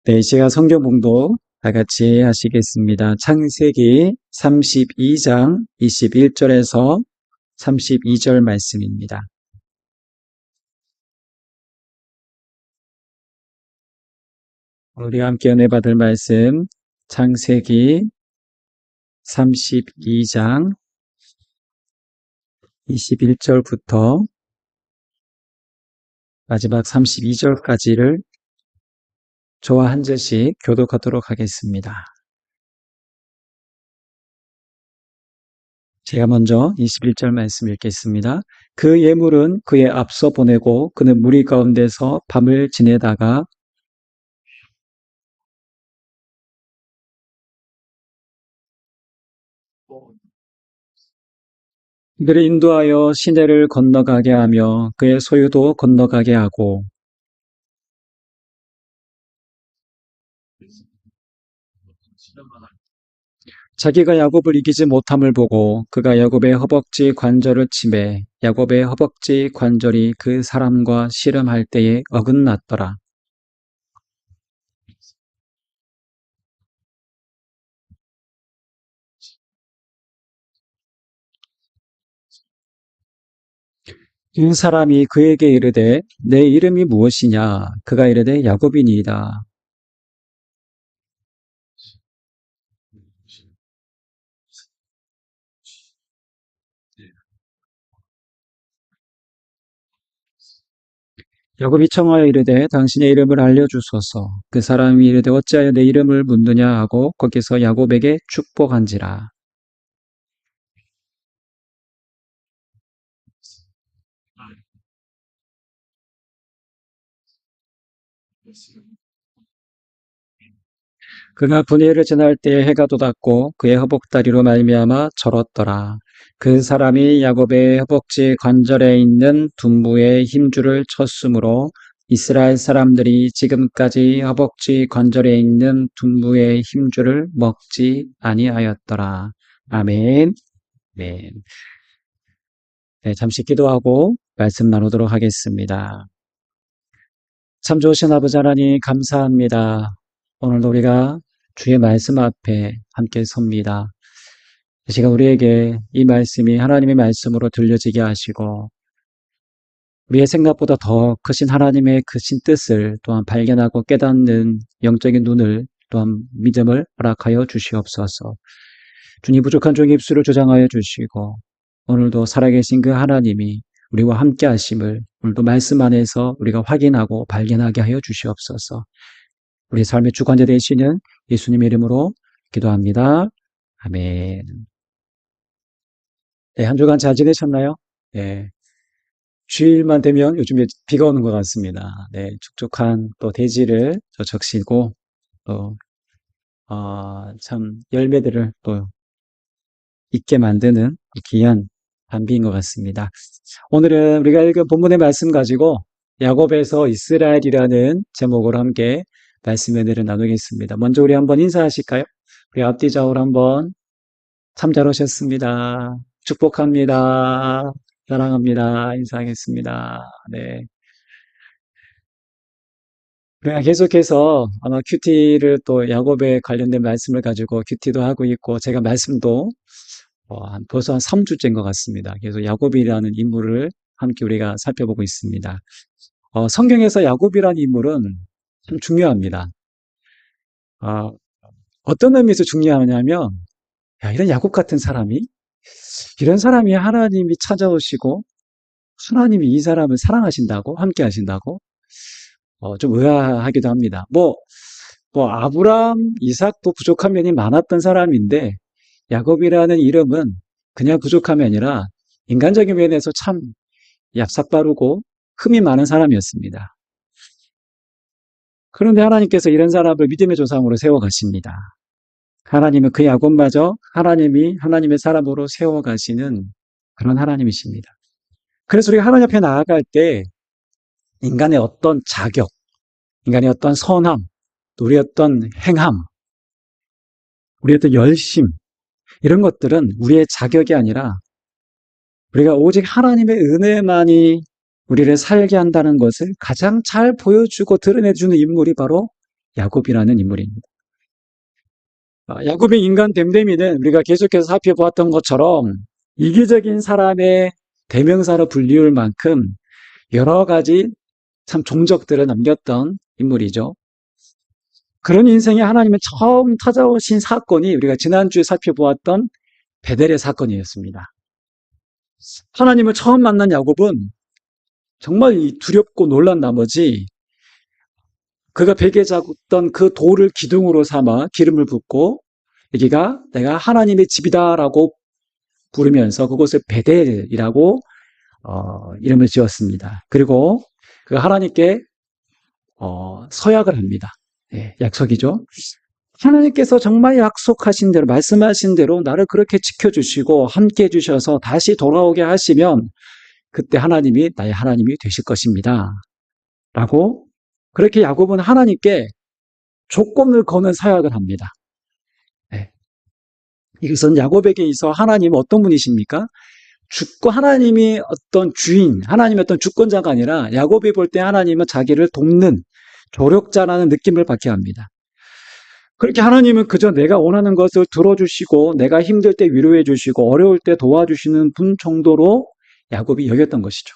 네, 제가 성경 봉독 다 같이 하시겠습니다. 창세기 32장 21절에서 32절 말씀입니다. 우리가 함께 은혜 받을 말씀 창세기 32장 21절부터 마지막 32절까지를 저와 한 절씩 교독하도록 하겠습니다. 제가 먼저 21절 말씀 읽겠습니다. 그 예물은 그의 앞서 보내고 그는 무리 가운데서 밤을 지내다가 그를 인도하여 시내를 건너가게 하며 그의 소유도 건너가게 하고 자기가 야곱을 이기지 못함을 보고 그가 야곱의 허벅지 관절을 치매 야곱의 허벅지 관절이 그 사람과 씨름할 때에 어긋났더라. 그 사람이 그에게 이르되 내 이름이 무엇이냐? 그가 이르되 야곱이니이다. 야곱이 청하여 이르되 당신의 이름을 알려주소서. 그 사람이 이르되 어찌하여 내 이름을 묻느냐 하고 거기서 야곱에게 축복한지라. 그가 분회를 지날 때에 해가 돋았고 그의 허벅다리로 말미암아 절었더라. 그 사람이 야곱의 허벅지 관절에 있는 둔부의 힘줄을 쳤으므로 이스라엘 사람들이 지금까지 허벅지 관절에 있는 둔부의 힘줄을 먹지 아니하였더라. 아멘. 네. 네, 잠시 기도하고 말씀 나누도록 하겠습니다. 참 좋으신 아버지 하나님 감사합니다. 오늘도 우리가 주의 말씀 앞에 함께 섭니다. 이 시간 우리에게 이 말씀이 하나님의 말씀으로 들려지게 하시고 우리의 생각보다 더 크신 하나님의 크신 뜻을 또한 발견하고 깨닫는 영적인 눈을 또한 믿음을 허락하여 주시옵소서. 주님 부족한 종의 입술을 조장하여 주시고 오늘도 살아계신 그 하나님이 우리와 함께 하심을 오늘도 말씀 안에서 우리가 확인하고 발견하게 하여 주시옵소서. 우리 삶의 주관자 되시는 예수님의 이름으로 기도합니다. 아멘. 네, 한 주간 잘 지내셨나요? 네. 주일만 되면 요즘에 비가 오는 것 같습니다. 네, 촉촉한 또 대지를 적시고 또, 참 열매들을 또 있게 만드는 귀한 단비인 것 같습니다. 오늘은 우리가 읽은 본문의 말씀 가지고 야곱에서 이스라엘이라는 제목으로 함께 말씀의 은혜를 나누겠습니다. 먼저 우리 한번 인사하실까요? 우리 앞뒤 좌우로 한번 참 잘 오셨습니다. 축복합니다. 사랑합니다. 인사하겠습니다. 네. 우리가 계속해서 아마 큐티를 또 야곱에 관련된 말씀을 가지고 큐티도 하고 있고 제가 말씀도 벌써 한 3주째인 것 같습니다. 그래서 야곱이라는 인물을 함께 우리가 살펴보고 있습니다. 성경에서 야곱이라는 인물은 참 중요합니다. 어, 어떤 의미에서 중요하냐면, 야, 이런 야곱 같은 사람이, 이런 사람이 하나님이 찾아오시고, 하나님이 이 사람을 사랑하신다고, 함께 하신다고, 좀 의아하기도 합니다. 아브람, 이삭도 부족한 면이 많았던 사람인데, 야곱이라는 이름은 그냥 부족함이 아니라, 인간적인 면에서 참 얍삭바르고 흠이 많은 사람이었습니다. 그런데 하나님께서 이런 사람을 믿음의 조상으로 세워가십니다. 하나님은 그 야곱마저 하나님이 하나님의 사람으로 세워가시는 그런 하나님이십니다. 그래서 우리가 하나님 앞에 나아갈 때 인간의 어떤 자격, 인간의 어떤 선함, 또 우리의 어떤 행함, 우리의 어떤 열심, 이런 것들은 우리의 자격이 아니라 우리가 오직 하나님의 은혜만이 우리를 살게 한다는 것을 가장 잘 보여주고 드러내주는 인물이 바로 야곱이라는 인물입니다. 야곱의 인간 됨됨이는 우리가 계속해서 살펴보았던 것처럼 이기적인 사람의 대명사로 불리울 만큼 여러 가지 참 종적들을 남겼던 인물이죠. 그런 인생에 하나님은 처음 찾아오신 사건이 우리가 지난주에 살펴보았던 베델의 사건이었습니다. 하나님을 처음 만난 야곱은 정말 두렵고 놀란 나머지 그가 베개 잡던 그 돌을 기둥으로 삼아 기름을 붓고 여기가 내가 하나님의 집이다라고 부르면서 그곳을 베델이라고 이름을 지었습니다. 그리고 그 하나님께 서약을 합니다. 예, 약속이죠. 하나님께서 정말 약속하신 대로 말씀하신 대로 나를 그렇게 지켜주시고 함께 해주셔서 다시 돌아오게 하시면 그때 하나님이 나의 하나님이 되실 것입니다. 라고 그렇게 야곱은 하나님께 조건을 거는 서약을 합니다. 네. 이것은 야곱에게 있어 하나님은 어떤 분이십니까? 하나님이 어떤 주인, 하나님이 어떤 주권자가 아니라 야곱이 볼 때 하나님은 자기를 돕는 조력자라는 느낌을 받게 합니다. 그렇게 하나님은 그저 내가 원하는 것을 들어주시고 내가 힘들 때 위로해 주시고 어려울 때 도와주시는 분 정도로 야곱이 여겼던 것이죠.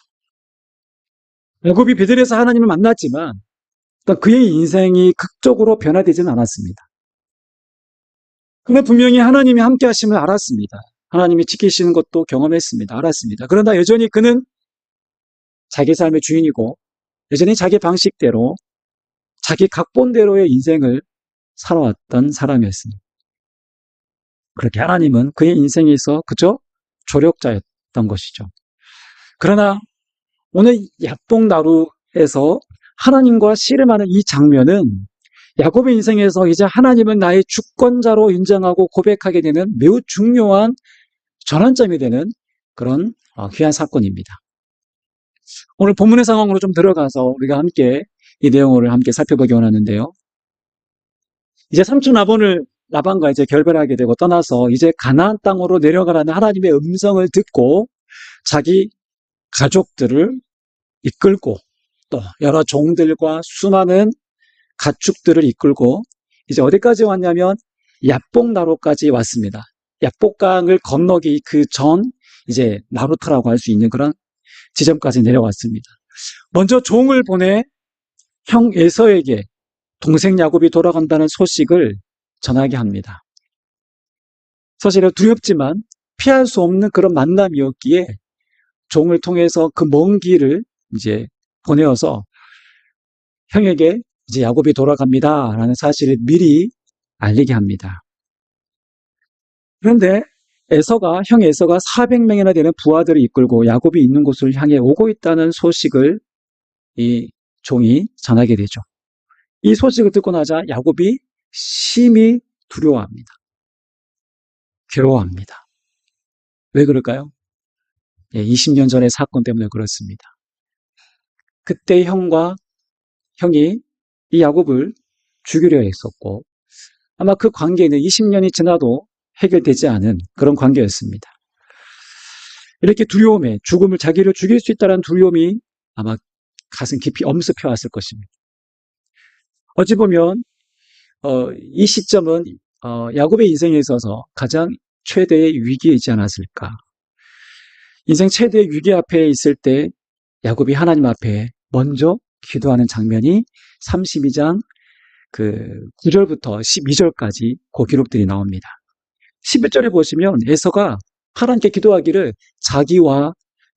야곱이 베델에서 하나님을 만났지만 그의 인생이 극적으로 변화되지는 않았습니다. 그는 분명히 하나님이 함께 하심을 알았습니다. 하나님이 지키시는 것도 경험했습니다. 알았습니다. 그러나 여전히 그는 자기 삶의 주인이고 여전히 자기 방식대로 자기 각본대로의 인생을 살아왔던 사람이었습니다. 그렇게 하나님은 그의 인생에 있어 그저 조력자였던 것이죠. 그러나 오늘 야복나루에서 하나님과 씨름하는 이 장면은 야곱의 인생에서 이제 하나님은 나의 주권자로 인정하고 고백하게 되는 매우 중요한 전환점이 되는 그런 귀한 사건입니다. 오늘 본문의 상황으로 좀 들어가서 우리가 함께 이 내용을 함께 살펴보기 원하는데요. 이제 삼촌 라반과 이제 결별하게 되고 떠나서 이제 가나안 땅으로 내려가라는 하나님의 음성을 듣고 자기 가족들을 이끌고 또 여러 종들과 수많은 가축들을 이끌고 이제 어디까지 왔냐면 야복나루까지 왔습니다. 야복강을 건너기 그 전 이제 나루타라고 할 수 있는 그런 지점까지 내려왔습니다. 먼저 종을 보내 형 에서에게 동생 야곱이 돌아간다는 소식을 전하게 합니다. 사실은 두렵지만 피할 수 없는 그런 만남이었기에 종을 통해서 그 먼 길을 이제 보내어서 형에게 이제 야곱이 돌아갑니다 라는 사실을 미리 알리게 합니다. 그런데 형 에서가 400명이나 되는 부하들을 이끌고 야곱이 있는 곳을 향해 오고 있다는 소식을 이 종이 전하게 되죠. 이 소식을 듣고 나자 야곱이 심히 두려워합니다. 괴로워합니다. 왜 그럴까요? 20년 전의 사건 때문에 그렇습니다. 그때 형이 이 야곱을 죽이려 했었고 아마 그 관계는 20년이 지나도 해결되지 않은 그런 관계였습니다. 이렇게 두려움에 자기를 죽일 수 있다는 두려움이 아마 가슴 깊이 엄습해 왔을 것입니다. 어찌 보면 이 시점은 야곱의 인생에 있어서 가장 최대의 위기에 있지 않았을까. 인생 최대의 위기 앞에 있을 때 야곱이 하나님 앞에 먼저 기도하는 장면이 32장 그 9절부터 12절까지 그 기록들이 나옵니다. 11절에 보시면 에서가 하나님께 기도하기를 자기와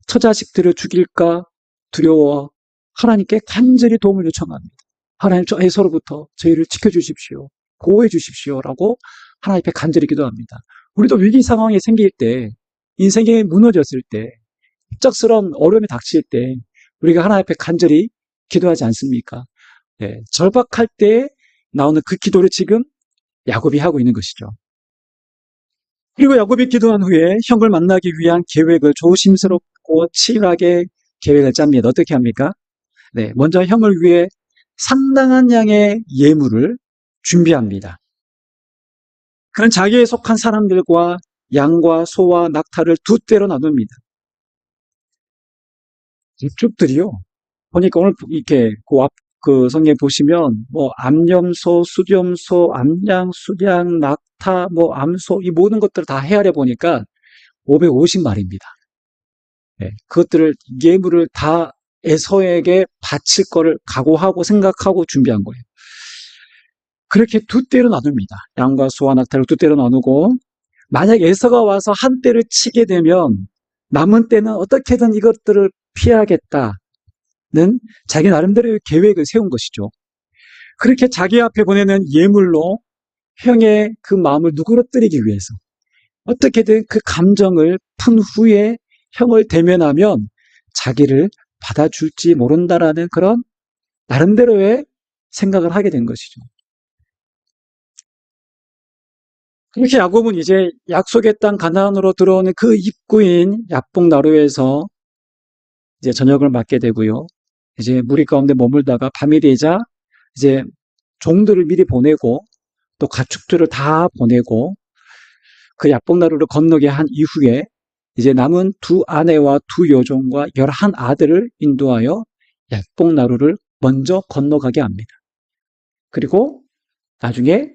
처자식들을 죽일까 두려워 하나님께 간절히 도움을 요청합니다. 하나님 저 에서로부터 저희를 지켜주십시오. 보호해 주십시오라고 하나님 앞에 간절히 기도합니다. 우리도 위기 상황이 생길 때 인생이 무너졌을 때 갑작스러운 어려움이 닥칠 때 우리가 하나님 앞에 간절히 기도하지 않습니까? 네, 절박할 때 나오는 그 기도를 지금 야곱이 하고 있는 것이죠. 그리고 야곱이 기도한 후에 형을 만나기 위한 계획을 조심스럽고 치밀하게 계획을 짭니다. 어떻게 합니까? 네, 먼저 형을 위해 상당한 양의 예물을 준비합니다. 그는 자기에 속한 사람들과 양과 소와 낙타를 두 떼로 나눕니다. 집주들이요. 보니까 오늘 이렇게 그 성경에 보시면 뭐 암염소, 수렴소, 암양, 수량, 낙타, 뭐 암소 이 모든 것들을 다 헤아려 보니까 550마리입니다. 그것들을 예물을 다 에서에게 바칠 거를 각오하고 생각하고 준비한 거예요. 그렇게 두 떼로 나눕니다. 양과 소와 낙타를 두 떼로 나누고 만약 에서가 와서 한 떼를 치게 되면 남은 떼는 어떻게든 이것들을 피하겠다는 자기 나름대로의 계획을 세운 것이죠. 그렇게 자기 앞에 보내는 예물로 형의 그 마음을 누그러뜨리기 위해서 어떻게든 그 감정을 푼 후에 형을 대면하면 자기를 받아줄지 모른다라는 그런 나름대로의 생각을 하게 된 것이죠. 그렇게 야곱은 이제 약속의 땅 가나안으로 들어오는 그 입구인 야복 나루에서 이제 저녁을 맞게 되고요. 이제 무리 가운데 머물다가 밤이 되자 이제 종들을 미리 보내고 또 가축들을 다 보내고 그 야복 나루를 건너게 한 이후에 이제 남은 두 아내와 두 여종과 11아들을 인도하여 야복 나루를 먼저 건너가게 합니다. 그리고 나중에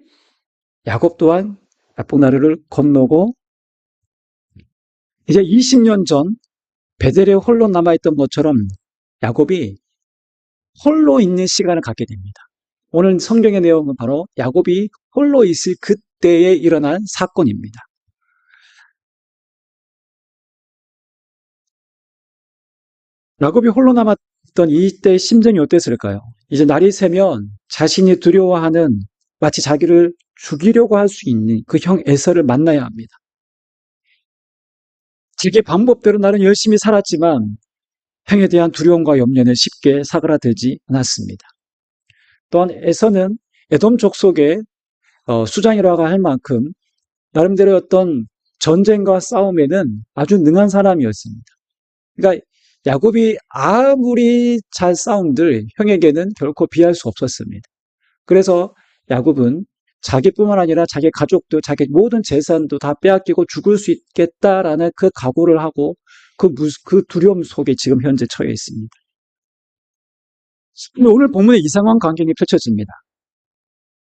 야곱 또한 야복 나루를 건너고 이제 20년 전 베델에 홀로 남아있던 것처럼 야곱이 홀로 있는 시간을 갖게 됩니다. 오늘 성경의 내용은 바로 야곱이 홀로 있을 그때에 일어난 사건입니다. 야곱이 홀로 남았던 이때 심정이 어땠을까요? 이제 날이 새면 자신이 두려워하는 마치 자기를 죽이려고 할 수 있는 그 형 에서를 만나야 합니다. 자기 방법대로 나는 열심히 살았지만 형에 대한 두려움과 염려는 쉽게 사그라들지 않았습니다. 또한 에서는 에돔 족속의 수장이라고 할 만큼 나름대로 어떤 전쟁과 싸움에는 아주 능한 사람이었습니다. 그러니까 야곱이 아무리 잘 싸움들 형에게는 결코 비할 수 없었습니다. 그래서 야곱은 자기뿐만 아니라 자기 가족도 자기 모든 재산도 다 빼앗기고 죽을 수 있겠다라는 그 각오를 하고 그 두려움 속에 지금 현재 처해 있습니다. 오늘 본문에 이상한 광경이 펼쳐집니다.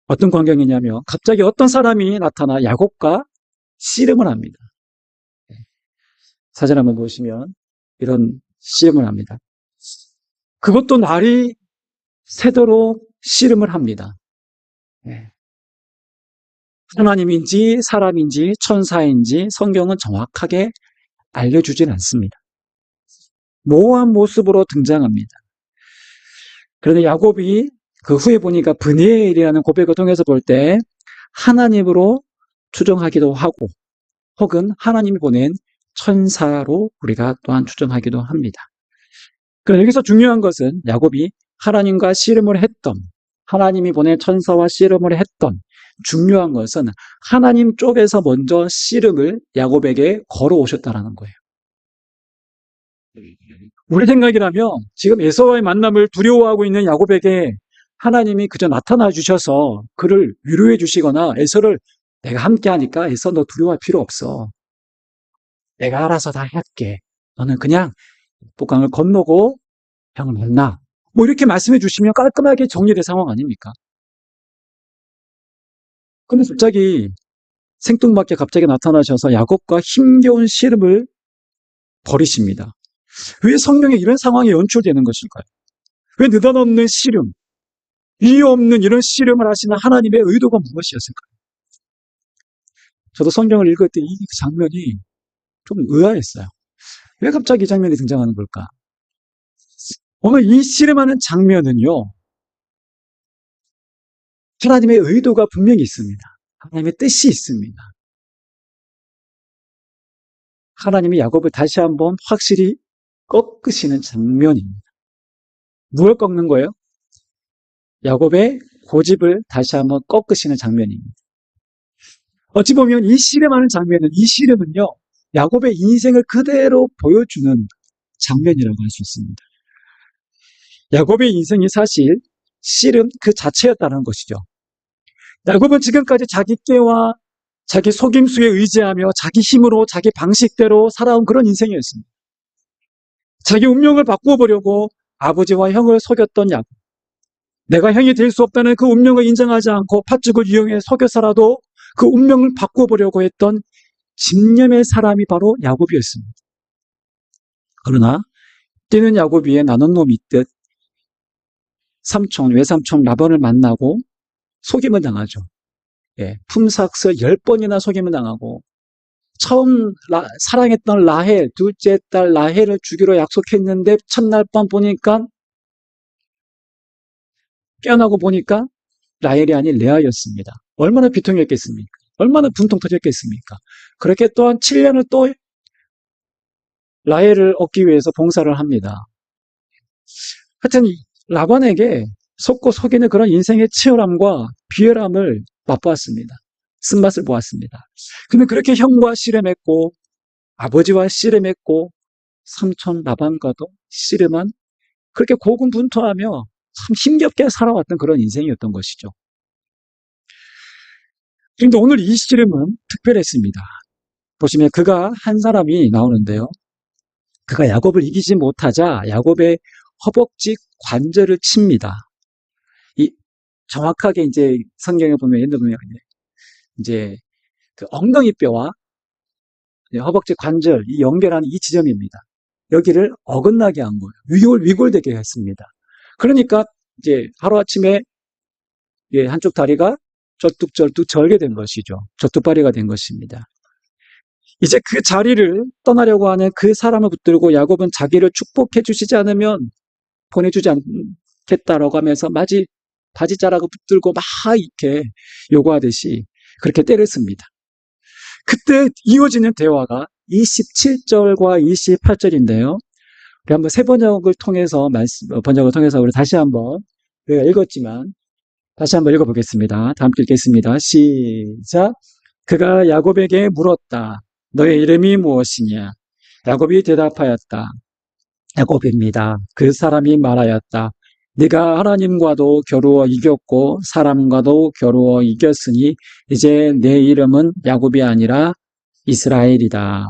어떤 광경이냐면 갑자기 어떤 사람이 나타나 야곱과 씨름을 합니다. 사진 한번 보시면 이런 씨름을 합니다. 그것도 날이 새도록 씨름을 합니다. 하나님인지 사람인지 천사인지 성경은 정확하게 알려주진 않습니다. 모호한 모습으로 등장합니다. 그런데 야곱이 그 후에 보니까 브니엘이라는 고백을 통해서 볼 때 하나님으로 추정하기도 하고 혹은 하나님이 보낸 천사로 우리가 또한 추정하기도 합니다. 그런데 여기서 중요한 것은 야곱이 하나님과 씨름을 했던 하나님이 보낸 천사와 씨름을 했던 중요한 것은 하나님 쪽에서 먼저 씨름을 야곱에게 걸어오셨다는 거예요. 우리 생각이라면 지금 에서와의 만남을 두려워하고 있는 야곱에게 하나님이 그저 나타나 주셔서 그를 위로해 주시거나 에서를 내가 함께 하니까 에서 너 두려워할 필요 없어. 내가 알아서 다 할게. 너는 그냥 북강을 건너고 형을 만나. 뭐 이렇게 말씀해 주시면 깔끔하게 정리될 상황 아닙니까? 근데 갑자기 생뚱맞게 갑자기 나타나셔서 야곱과 힘겨운 씨름을 벌이십니다. 왜 성경에 이런 상황이 연출되는 것일까요? 왜 느닷없는 씨름, 이유 없는 이런 씨름을 하시는 하나님의 의도가 무엇이었을까요? 저도 성경을 읽을 때 이 장면이 좀 의아했어요. 왜 갑자기 이 장면이 등장하는 걸까? 오늘 이 씨름하는 장면은요, 하나님의 의도가 분명히 있습니다. 하나님의 뜻이 있습니다. 하나님이 야곱을 다시 한번 확실히 꺾으시는 장면입니다. 무엇을 꺾는 거예요? 야곱의 고집을 다시 한번 꺾으시는 장면입니다. 어찌 보면 이 씨름하는 장면은, 이 씨름은요, 야곱의 인생을 그대로 보여주는 장면이라고 할 수 있습니다. 야곱의 인생이 사실 씨름 그 자체였다는 것이죠. 야곱은 지금까지 자기 깨와 자기 속임수에 의지하며 자기 힘으로 자기 방식대로 살아온 그런 인생이었습니다. 자기 운명을 바꾸어 보려고 아버지와 형을 속였던 야곱. 내가 형이 될 수 없다는 그 운명을 인정하지 않고 팥죽을 이용해 속여서라도 그 운명을 바꿔보려고 했던 집념의 사람이 바로 야곱이었습니다. 그러나 뛰는 야곱 위에 나눈 놈이 있듯 외삼촌 라반을 만나고 속임을 당하죠. 예, 품삯을 10번이나 속임을 당하고 처음 사랑했던 라헬, 둘째 딸 라헬을 주기로 약속했는데 첫날 밤 보니까 깨어나고 보니까 라헬이 아닌 레아였습니다. 얼마나 비통했겠습니까? 얼마나 분통 터졌겠습니까? 그렇게 또한 7년을 또 라헬을 얻기 위해서 봉사를 합니다. 하여튼 라반에게 속고 속이는 그런 인생의 치열함과 비열함을 맛보았습니다. 쓴맛을 보았습니다. 근데 그렇게 형과 씨름했고 아버지와 씨름했고 삼촌 라반과도 씨름한 그렇게 고군분투하며 참 힘겹게 살아왔던 그런 인생이었던 것이죠. 그런데 오늘 이 씨름은 특별했습니다. 보시면 그가 한 사람이 나오는데요. 그가 야곱을 이기지 못하자 야곱의 허벅지 관절을 칩니다. 이 정확하게 이제 성경에 보면 이제 그 엉덩이 뼈와 허벅지 관절 이 연결하는 이 지점입니다. 여기를 어긋나게 한 거예요. 위골되게 했습니다. 그러니까 이제 하루아침에 한쪽 다리가 절뚝절뚝 절게 된 것이죠. 저뚝바리가 된 것입니다. 이제 그 자리를 떠나려고 하는 그 사람을 붙들고 야곱은 자기를 축복해 주시지 않으면 보내주지 않겠다라고 하면서 마치 바지자락을 붙들고 막 이렇게 요구하듯이 그렇게 때렸습니다. 그때 이어지는 대화가 27절과 28절인데요. 우리 한번 세 번역을 통해서 우리 다시 한번 우리가 읽었지만 다시 한번 읽어보겠습니다. 다 함께 읽겠습니다. 시작. 그가 야곱에게 물었다. 너의 이름이 무엇이냐? 야곱이 대답하였다. 야곱입니다. 그 사람이 말하였다. 네가 하나님과도 겨루어 이겼고 사람과도 겨루어 이겼으니 이제 내 이름은 야곱이 아니라 이스라엘이다.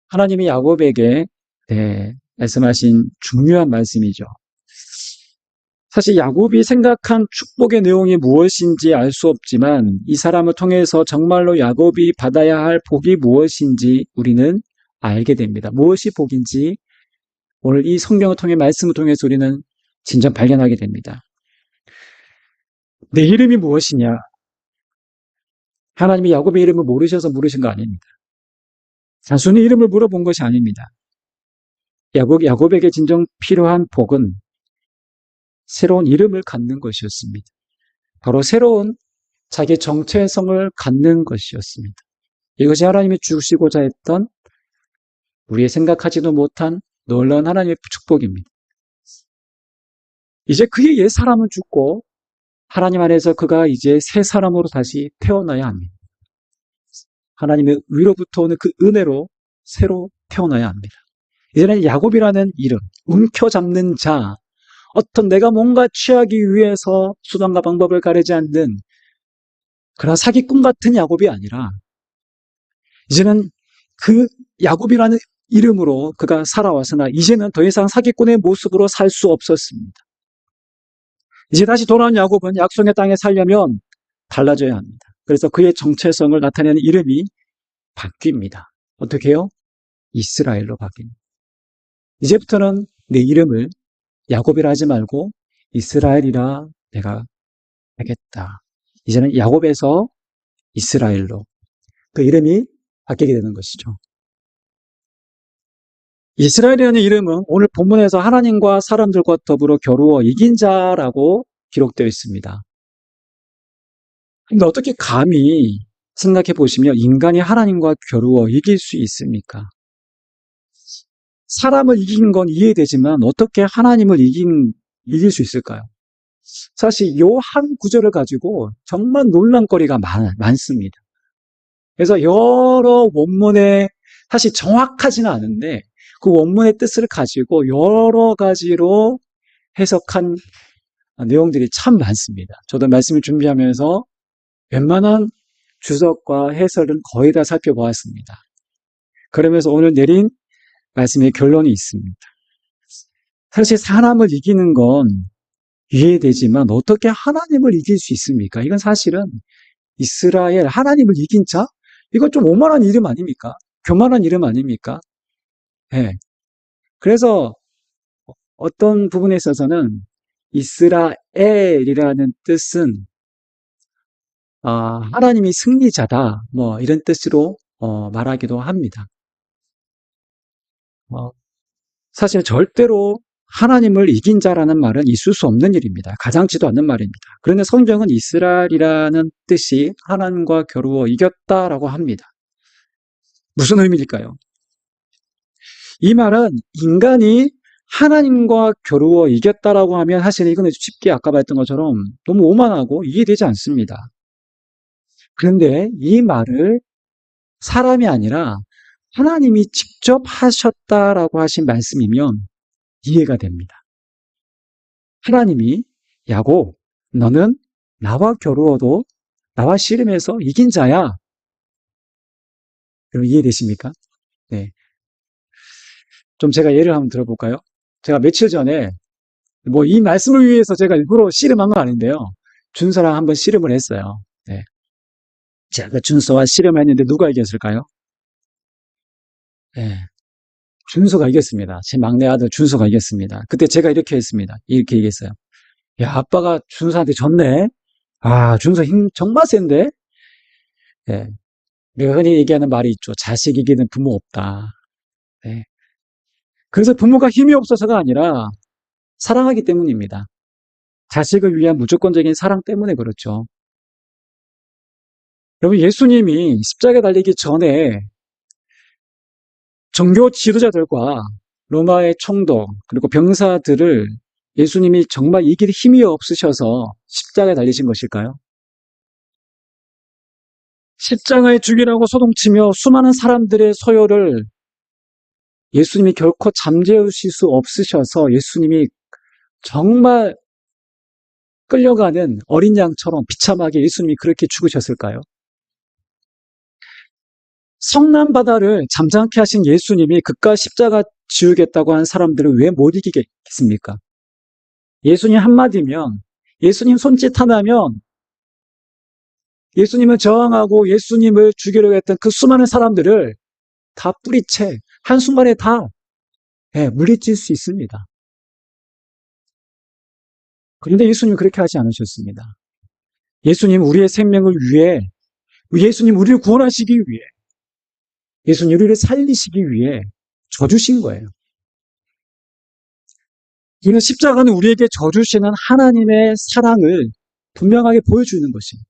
하나님이 야곱에게 말씀하신 중요한 말씀이죠. 사실 야곱이 생각한 축복의 내용이 무엇인지 알 수 없지만 이 사람을 통해서 정말로 야곱이 받아야 할 복이 무엇인지 우리는 알게 됩니다. 무엇이 복인지 오늘 이 성경을 통해 말씀을 통해서 우리는 진정 발견하게 됩니다. 내 이름이 무엇이냐? 하나님이 야곱의 이름을 모르셔서 물으신 거 아닙니다. 단순히 이름을 물어본 것이 아닙니다. 야곱에게 진정 필요한 복은 새로운 이름을 갖는 것이었습니다. 바로 새로운 자기 정체성을 갖는 것이었습니다. 이것이 하나님이 주시고자 했던 우리의 생각하지도 못한 놀라운 하나님의 축복입니다. 이제 그의 옛 사람은 죽고 하나님 안에서 그가 이제 새 사람으로 다시 태어나야 합니다. 하나님의 위로부터 오는 그 은혜로 새로 태어나야 합니다. 이제는 야곱이라는 이름, 움켜잡는 자, 어떤 내가 뭔가 취하기 위해서 수단과 방법을 가리지 않는 그런 사기꾼 같은 야곱이 아니라 이제는 그 야곱이라는 이름으로 그가 살아왔으나 이제는 더 이상 사기꾼의 모습으로 살 수 없었습니다. 이제 다시 돌아온 야곱은 약속의 땅에 살려면 달라져야 합니다. 그래서 그의 정체성을 나타내는 이름이 바뀝니다. 어떻게 해요? 이스라엘로 바뀝니다. 이제부터는 내 이름을 야곱이라 하지 말고 이스라엘이라 내가 하겠다. 이제는 야곱에서 이스라엘로 그 이름이 바뀌게 되는 것이죠. 이스라엘이라는 이름은 오늘 본문에서 하나님과 사람들과 더불어 겨루어 이긴 자라고 기록되어 있습니다. 근데 어떻게 감히 생각해 보시면 인간이 하나님과 겨루어 이길 수 있습니까? 사람을 이긴 건 이해되지만 어떻게 하나님을 이길 수 있을까요? 사실 요 한 구절을 가지고 정말 논란거리가 많습니다. 그래서 여러 원문에 사실 정확하지는 않은데 그 원문의 뜻을 가지고 여러 가지로 해석한 내용들이 참 많습니다. 저도 말씀을 준비하면서 웬만한 주석과 해설은 거의 다 살펴보았습니다. 그러면서 오늘 내린 말씀의 결론이 있습니다. 사실 사람을 이기는 건 이해되지만 어떻게 하나님을 이길 수 있습니까? 이건 사실은 이스라엘 하나님을 이긴 자? 이건 좀 오만한 이름 아닙니까? 교만한 이름 아닙니까? 예. 그래서 어떤 부분에 있어서는 이스라엘이라는 뜻은 하나님이 승리자다, 뭐 이런 뜻으로 말하기도 합니다. 어, 사실 절대로 하나님을 이긴 자라는 말은 있을 수 없는 일입니다. 가장치도 않는 말입니다. 그런데 성경은 이스라엘이라는 뜻이 하나님과 겨루어 이겼다라고 합니다. 무슨 의미일까요? 이 말은 인간이 하나님과 겨루어 이겼다라고 하면 사실 이거는 쉽게 아까 말했던 것처럼 너무 오만하고 이해되지 않습니다. 그런데 이 말을 사람이 아니라 하나님이 직접 하셨다라고 하신 말씀이면 이해가 됩니다. 하나님이 야곱, 너는 나와 겨루어도 나와 씨름해서 이긴 자야. 여러분 이해되십니까? 네. 좀 제가 예를 한번 들어볼까요? 제가 며칠 전에 뭐 이 말씀을 위해서 제가 일부러 씨름한 건 아닌데요. 준서랑 한번 씨름을 했어요. 네. 제가 준서와 씨름했는데 누가 이겼을까요? 네. 준서가 이겼습니다. 제 막내 아들 준서가 이겼습니다. 그때 제가 이렇게 했습니다. 이렇게 얘기했어요. 야, 아빠가 준서한테 졌네? 준서 힘 정말 센데? 예. 우리가 흔히 얘기하는 말이 있죠. 자식 이기는 부모 없다. 네. 그래서 부모가 힘이 없어서가 아니라 사랑하기 때문입니다. 자식을 위한 무조건적인 사랑 때문에 그렇죠. 여러분, 예수님이 십자가에 달리기 전에 종교 지도자들과 로마의 총독, 그리고 병사들을 예수님이 정말 이길 힘이 없으셔서 십자가에 달리신 것일까요? 십자가에 죽이라고 소동치며 수많은 사람들의 소요를 예수님이 결코 잠재우실 수 없으셔서 예수님이 정말 끌려가는 어린 양처럼 비참하게 예수님이 그렇게 죽으셨을까요? 성남바다를 잠잠케 하신 예수님이 그깟 십자가 지우겠다고 한 사람들을 왜 못 이기겠습니까? 예수님 한마디면, 예수님 손짓 하나면, 예수님을 저항하고 예수님을 죽이려고 했던 그 수많은 사람들을 다 뿌리채, 한순간에 다 물리칠 수 있습니다. 그런데 예수님은 그렇게 하지 않으셨습니다. 예수님 우리의 생명을 위해, 예수님 우리를 구원하시기 위해, 예수님 우리를 살리시기 위해 져주신 거예요. 이는 십자가는 우리에게 져주시는 하나님의 사랑을 분명하게 보여주는 것입니다.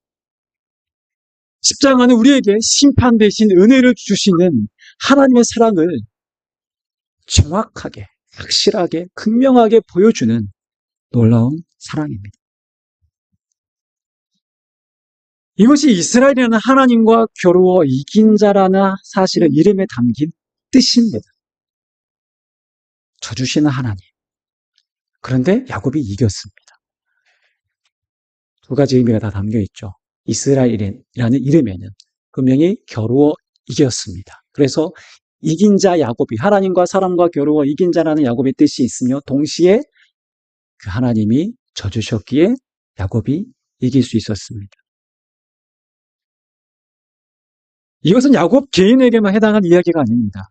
십자가는 우리에게 심판 대신 은혜를 주시는 하나님의 사랑을 정확하게, 확실하게, 극명하게 보여주는 놀라운 사랑입니다. 이것이 이스라엘이라는 하나님과 겨루어 이긴 자라는 사실은 이름에 담긴 뜻입니다. 져주시는 하나님. 그런데 야곱이 이겼습니다. 두 가지 의미가 다 담겨 있죠. 이스라엘이라는 이름에는 분명히 겨루어 이겼습니다. 그래서 이긴 자 야곱이 하나님과 사람과 겨루어 이긴 자라는 야곱의 뜻이 있으며 동시에 그 하나님이 져주셨기에 야곱이 이길 수 있었습니다. 이것은 야곱 개인에게만 해당한 이야기가 아닙니다.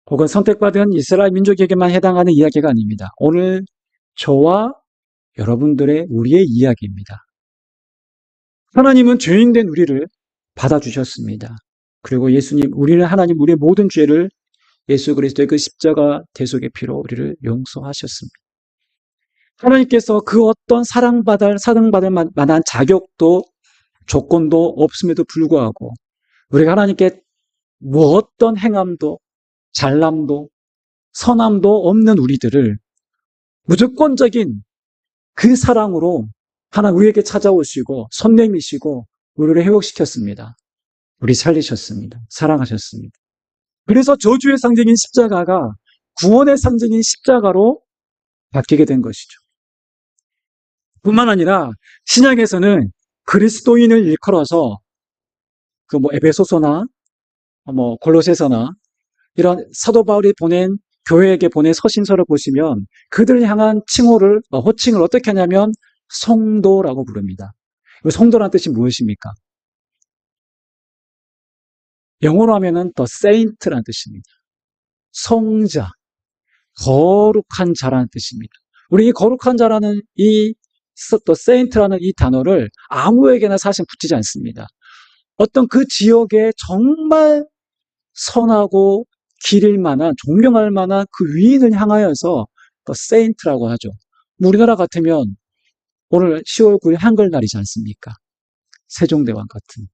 혹은 선택받은 이스라엘 민족에게만 해당하는 이야기가 아닙니다. 오늘 저와 여러분들의 우리의 이야기입니다. 하나님은 죄인된 우리를 받아주셨습니다. 그리고 예수님, 우리는 하나님 우리의 모든 죄를 예수 그리스도의 그 십자가 대속의 피로 우리를 용서하셨습니다. 하나님께서 그 어떤 사랑받을 만한 자격도 조건도 없음에도 불구하고 우리가 하나님께 뭐 어떤 행함도 잘남도 선함도 없는 우리들을 무조건적인 그 사랑으로 하나님 우리에게 찾아오시고 손 내미시고 우리를 회복시켰습니다. 우리 살리셨습니다. 사랑하셨습니다. 그래서 저주의 상징인 십자가가 구원의 상징인 십자가로 바뀌게 된 것이죠. 뿐만 아니라 신약에서는 그리스도인을 일컬어서 그 에베소서나 골로새서나 이런 사도 바울이 보낸 교회에게 보낸 서신서를 보시면 그들을 향한 호칭을 어떻게 하냐면 성도라고 부릅니다. 성도란 뜻이 무엇입니까? 영어로 하면은 the saint라는 뜻입니다. 성자, 거룩한 자라는 뜻입니다. 우리 이 거룩한 자라는 이 the saint라는 이 단어를 아무에게나 사실 붙이지 않습니다. 어떤 그 지역에 정말 선하고 기릴 만한, 존경할 만한 그 위인을 향하여서 the saint라고 하죠. 우리나라 같으면 오늘 10월 9일 한글날이지 않습니까? 세종대왕 같은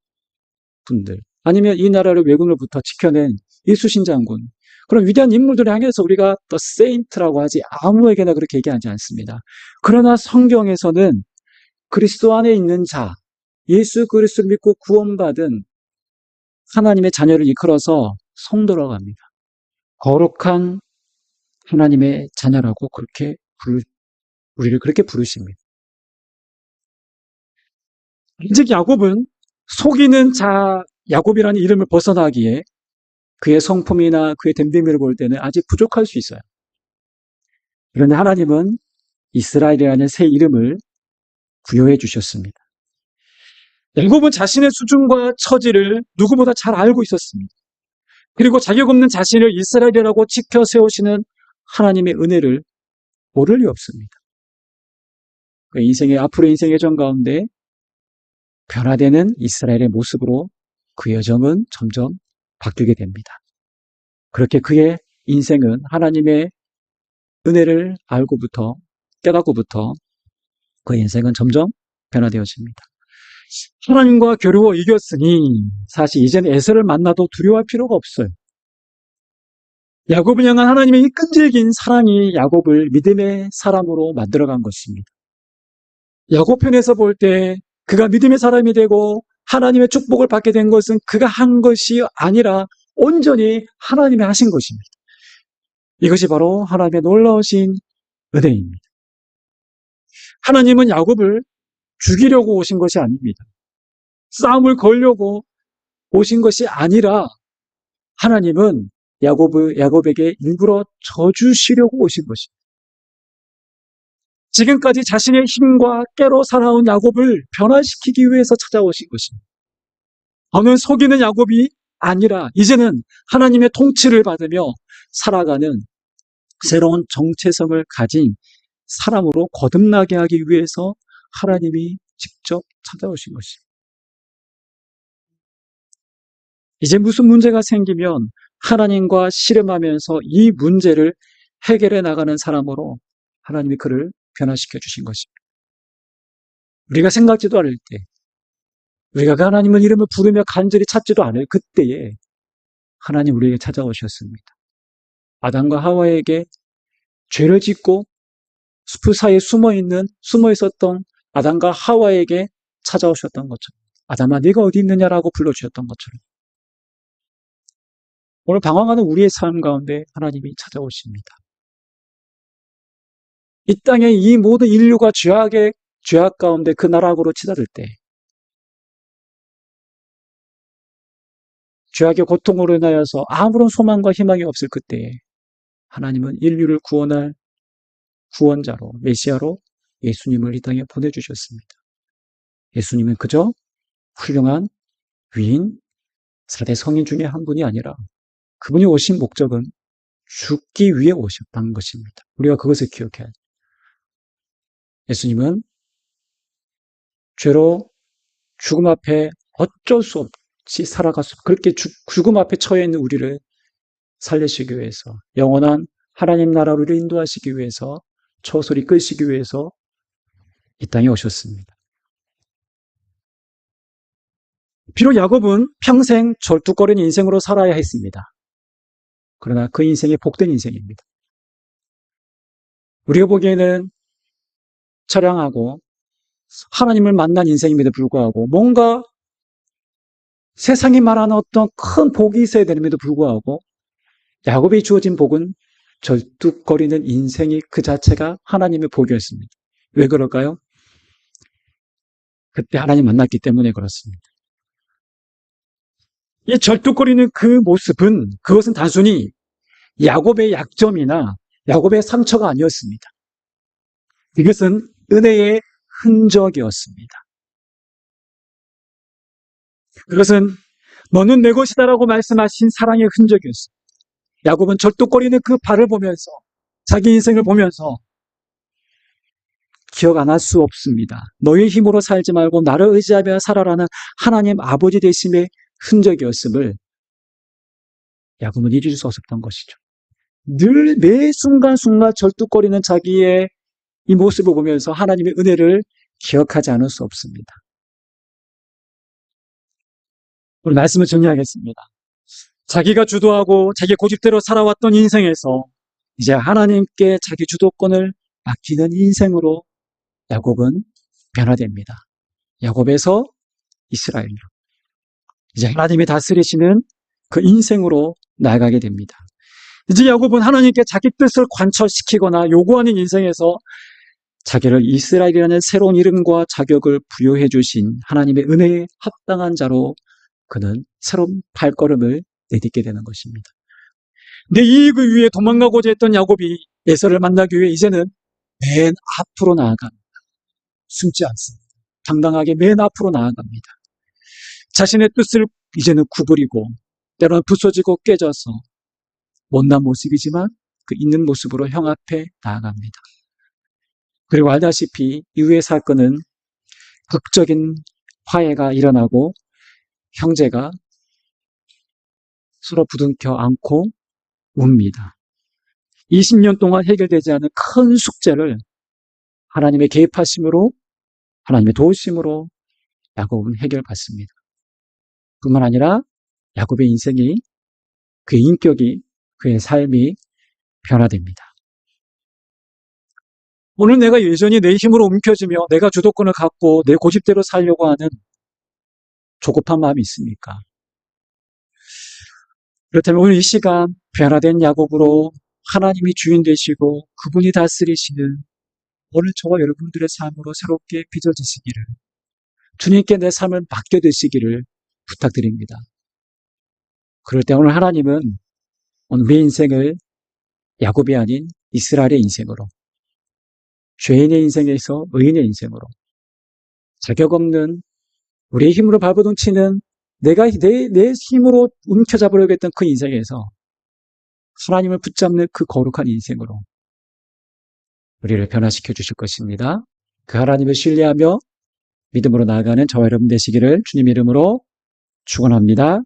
분들. 아니면 이 나라를 왜군으로부터 지켜낸 이수신 장군. 그런 위대한 인물들을 향해서 우리가 the saint라고 하지 아무에게나 그렇게 얘기하지 않습니다. 그러나 성경에서는 그리스도 안에 있는 자, 예수 그리스도를 믿고 구원받은 하나님의 자녀를 이끌어서 성도라고 합니다. 거룩한 하나님의 자녀라고 우리를 그렇게 부르십니다. 즉 야곱은 속이는 자 야곱이라는 이름을 벗어나기에 그의 성품이나 그의 됨됨이를 볼 때는 아직 부족할 수 있어요. 그런데 하나님은 이스라엘이라는 새 이름을 부여해 주셨습니다. 야곱은 자신의 수준과 처지를 누구보다 잘 알고 있었습니다. 그리고 자격 없는 자신을 이스라엘이라고 지켜 세우시는 하나님의 은혜를 모를 리 없습니다. 앞으로 인생의 전 가운데 변화되는 이스라엘의 모습으로 그 여정은 점점 바뀌게 됩니다. 그렇게 그의 인생은 하나님의 은혜를 깨닫고부터 그 인생은 점점 변화되어집니다. 하나님과 겨루어 이겼으니 사실 이제는 에서를 만나도 두려워할 필요가 없어요. 야곱을 향한 하나님의 이 끈질긴 사랑이 야곱을 믿음의 사람으로 만들어간 것입니다. 야곱 편에서 볼 때 그가 믿음의 사람이 되고 하나님의 축복을 받게 된 것은 그가 한 것이 아니라 온전히 하나님이 하신 것입니다. 이것이 바로 하나님의 놀라우신 은혜입니다. 하나님은 야곱을 죽이려고 오신 것이 아닙니다. 싸움을 걸려고 오신 것이 아니라 하나님은 야곱에게 일부러 져주시려고 오신 것입니다. 지금까지 자신의 힘과 깨로 살아온 야곱을 변화시키기 위해서 찾아오신 것입니다. 어느 속이는 야곱이 아니라 이제는 하나님의 통치를 받으며 살아가는 새로운 정체성을 가진 사람으로 거듭나게 하기 위해서 하나님이 직접 찾아오신 것입니다. 이제 무슨 문제가 생기면 하나님과 씨름하면서 이 문제를 해결해 나가는 사람으로 하나님이 그를 변화시켜 주신 것입니다. 우리가 생각지도 않을 때, 우리가 그 하나님의 이름을 부르며 간절히 찾지도 않을 그때에 하나님 우리에게 찾아오셨습니다. 아담과 하와에게 죄를 짓고 숲 사이에 숨어 있었던 아담과 하와에게 찾아오셨던 것처럼, 아담아 네가 어디 있느냐라고 불러주셨던 것처럼 오늘 방황하는 우리의 삶 가운데 하나님이 찾아오십니다. 이 땅에 이 모든 인류가 죄악 가운데 그 나락으로 치닫을 때, 죄악의 고통으로 인하여서 아무런 소망과 희망이 없을 그때에 하나님은 인류를 구원할 구원자로, 메시아로 예수님을 이 땅에 보내주셨습니다. 예수님은 그저 훌륭한 위인, 4대 성인 중에 한 분이 아니라 그분이 오신 목적은 죽기 위해 오셨다는 것입니다. 우리가 그것을 기억해야 합니다. 예수님은 죄로 죽음 앞에 어쩔 수 없이 그렇게 죽음 앞에 처해 있는 우리를 살리시기 위해서, 영원한 하나님 나라로 우리를 인도하시기 위해서, 처소를 이끌시기 위해서 이 땅에 오셨습니다. 비록 야곱은 평생 절뚝거리는 인생으로 살아야 했습니다. 그러나 그 인생이 복된 인생입니다. 우리가 보기에는 처량하고 하나님을 만난 인생임에도 불구하고 뭔가 세상이 말하는 어떤 큰 복이 있어야 됨에도 불구하고 야곱이 주어진 복은 절뚝거리는 인생이 그 자체가 하나님의 복이었습니다. 왜 그럴까요? 그때 하나님 만났기 때문에 그렇습니다. 이 절뚝거리는 그 모습은, 그것은 단순히 야곱의 약점이나 야곱의 상처가 아니었습니다. 이것은 은혜의 흔적이었습니다. 그것은 너는 내 것이다라고 말씀하신 사랑의 흔적이었습니다. 야곱은 절뚝거리는 그 발을 보면서 자기 인생을 보면서 기억 안 할 수 없습니다. 너의 힘으로 살지 말고 나를 의지하며 살아라는 하나님 아버지 되심의 흔적이었음을 야곱은 잊을 수 없었던 것이죠. 늘 매 순간순간 절뚝거리는 자기의 이 모습을 보면서 하나님의 은혜를 기억하지 않을 수 없습니다. 오늘 말씀을 정리하겠습니다. 자기가 주도하고 자기 고집대로 살아왔던 인생에서 이제 하나님께 자기 주도권을 맡기는 인생으로 야곱은 변화됩니다. 야곱에서 이스라엘로. 이제 하나님이 다스리시는 그 인생으로 나아가게 됩니다. 이제 야곱은 하나님께 자기 뜻을 관철시키거나 요구하는 인생에서 자기를 이스라엘이라는 새로운 이름과 자격을 부여해 주신 하나님의 은혜에 합당한 자로 그는 새로운 발걸음을 내딛게 되는 것입니다. 내 이익을 위해 도망가고자 했던 야곱이 에서를 만나기 위해 이제는 맨 앞으로 나아갑니다. 숨지 않습니다. 당당하게 맨 앞으로 나아갑니다. 자신의 뜻을 이제는 구부리고 때로는 부서지고 깨져서 못난 모습이지만 그 있는 모습으로 형 앞에 나아갑니다. 그리고 알다시피 이후의 사건은 극적인 화해가 일어나고 형제가 서로 부둥켜 안고 웁니다. 20년 동안 해결되지 않은 큰 숙제를 하나님의 개입하심으로 하나님의 도우심으로 야곱은 해결받습니다. 뿐만 아니라 야곱의 인생이 그의 인격이 그의 삶이 변화됩니다. 오늘 내가 여전히 내 힘으로 움켜쥐며 내가 주도권을 갖고 내 고집대로 살려고 하는 조급한 마음이 있습니까? 그렇다면 오늘 이 시간 변화된 야곱으로 하나님이 주인 되시고 그분이 다스리시는 오늘 저와 여러분들의 삶으로 새롭게 빚어지시기를 주님께 내 삶을 맡겨드시기를 부탁드립니다. 그럴 때 오늘 하나님은 오늘 우리 인생을 야곱이 아닌 이스라엘의 인생으로 죄인의 인생에서 의인의 인생으로 자격 없는 우리의 힘으로 발버둥 치는 내가 내 힘으로 움켜잡으려고 했던 그 인생에서 하나님을 붙잡는 그 거룩한 인생으로 우리를 변화시켜 주실 것입니다. 그 하나님을 신뢰하며 믿음으로 나아가는 저와 여러분 되시기를 주님 이름으로 축원합니다.